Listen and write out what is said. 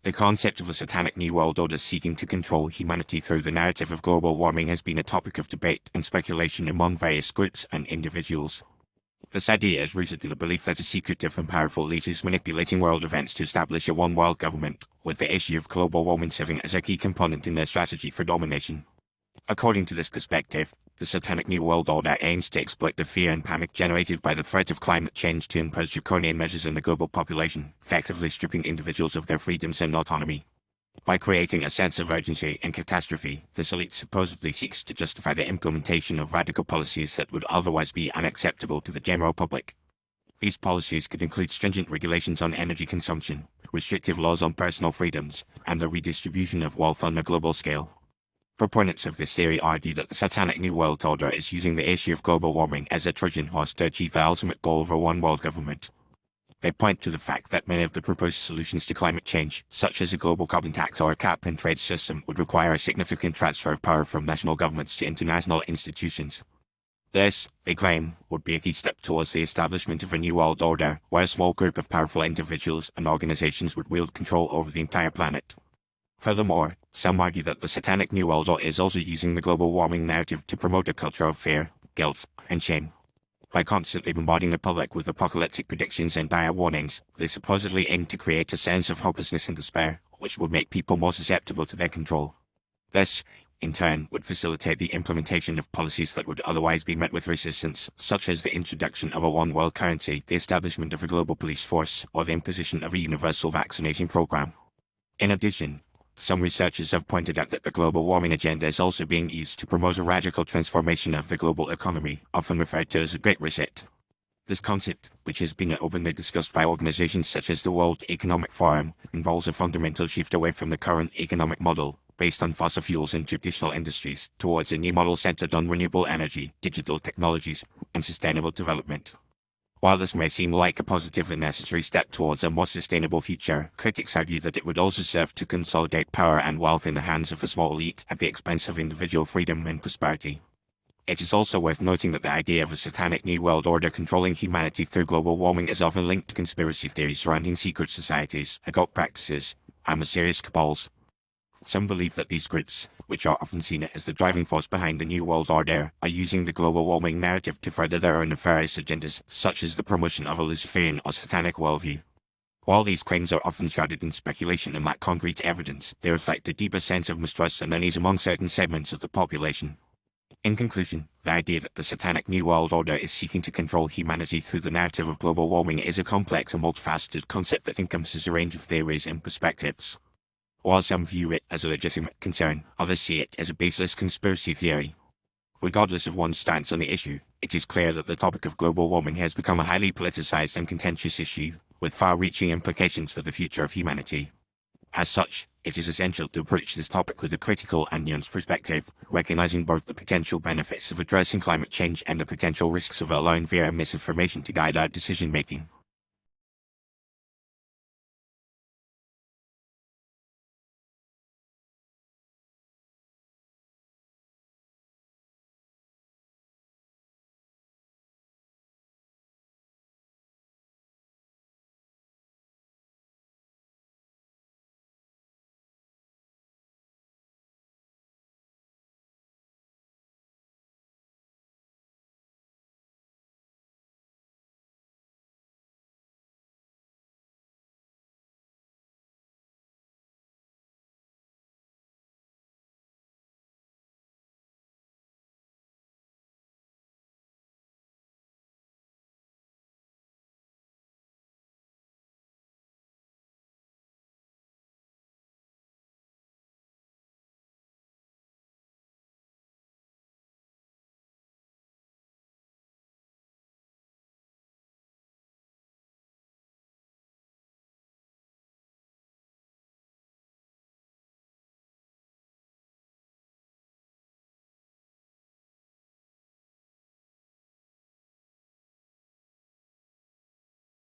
The concept of a Satanic New World Order seeking to control humanity through the narrative of global warming has been a topic of debate and speculation among various groups and individuals. This idea is rooted in the belief that a secretive and powerful elite is manipulating world events to establish a one-world government, with the issue of global warming serving as a key component in their strategy for domination. According to this perspective, the Satanic New World Order aims to exploit the fear and panic generated by the threat of climate change to impose draconian measures on the global population, effectively stripping individuals of their freedoms and autonomy. By creating a sense of urgency and catastrophe, this elite supposedly seeks to justify the implementation of radical policies that would otherwise be unacceptable to the general public. These policies could include stringent regulations on energy consumption, restrictive laws on personal freedoms, and the redistribution of wealth on a global scale. Proponents of this theory argue that the Satanic New World Order is using the issue of global warming as a Trojan horse to achieve the ultimate goal of a one-world government. They point to the fact that many of the proposed solutions to climate change, such as a global carbon tax or a cap-and-trade system, would require a significant transfer of power from national governments to international institutions. This, they claim, would be a key step towards the establishment of a new world order, where a small group of powerful individuals and organizations would wield control over the entire planet. Furthermore, some argue that the Satanic New World Order is also using the global warming narrative to promote a culture of fear, guilt, and shame. By constantly bombarding the public with apocalyptic predictions and dire warnings, they supposedly aim to create a sense of hopelessness and despair, which would make people more susceptible to their control. This, in turn, would facilitate the implementation of policies that would otherwise be met with resistance, such as the introduction of a one-world currency, the establishment of a global police force, or the imposition of a universal vaccination program. In addition, some researchers have pointed out that the global warming agenda is also being used to promote a radical transformation of the global economy, often referred to as a Great Reset. This concept, which has been openly discussed by organizations such as the World Economic Forum, involves a fundamental shift away from the current economic model, based on fossil fuels and traditional industries, towards a new model centered on renewable energy, digital technologies, and sustainable development. While this may seem like a positive and necessary step towards a more sustainable future, critics argue that it would also serve to consolidate power and wealth in the hands of a small elite at the expense of individual freedom and prosperity. It is also worth noting that the idea of a Satanic New World Order controlling humanity through global warming is often linked to conspiracy theories surrounding secret societies, occult practices, and mysterious cabals. Some believe that these groups, which are often seen as the driving force behind the New World Order, are using the global warming narrative to further their own nefarious agendas, such as the promotion of a Luciferian or Satanic worldview. While these claims are often shrouded in speculation and lack concrete evidence, they reflect a deeper sense of mistrust and unease among certain segments of the population. In conclusion, the idea that the Satanic New World Order is seeking to control humanity through the narrative of global warming is a complex and multifaceted concept that encompasses a range of theories and perspectives. While some view it as a legitimate concern, others see it as a baseless conspiracy theory. Regardless of one's stance on the issue, it is clear that the topic of global warming has become a highly politicized and contentious issue, with far-reaching implications for the future of humanity. As such, it is essential to approach this topic with a critical and nuanced perspective, recognizing both the potential benefits of addressing climate change and the potential risks of allowing fear and misinformation to guide our decision-making.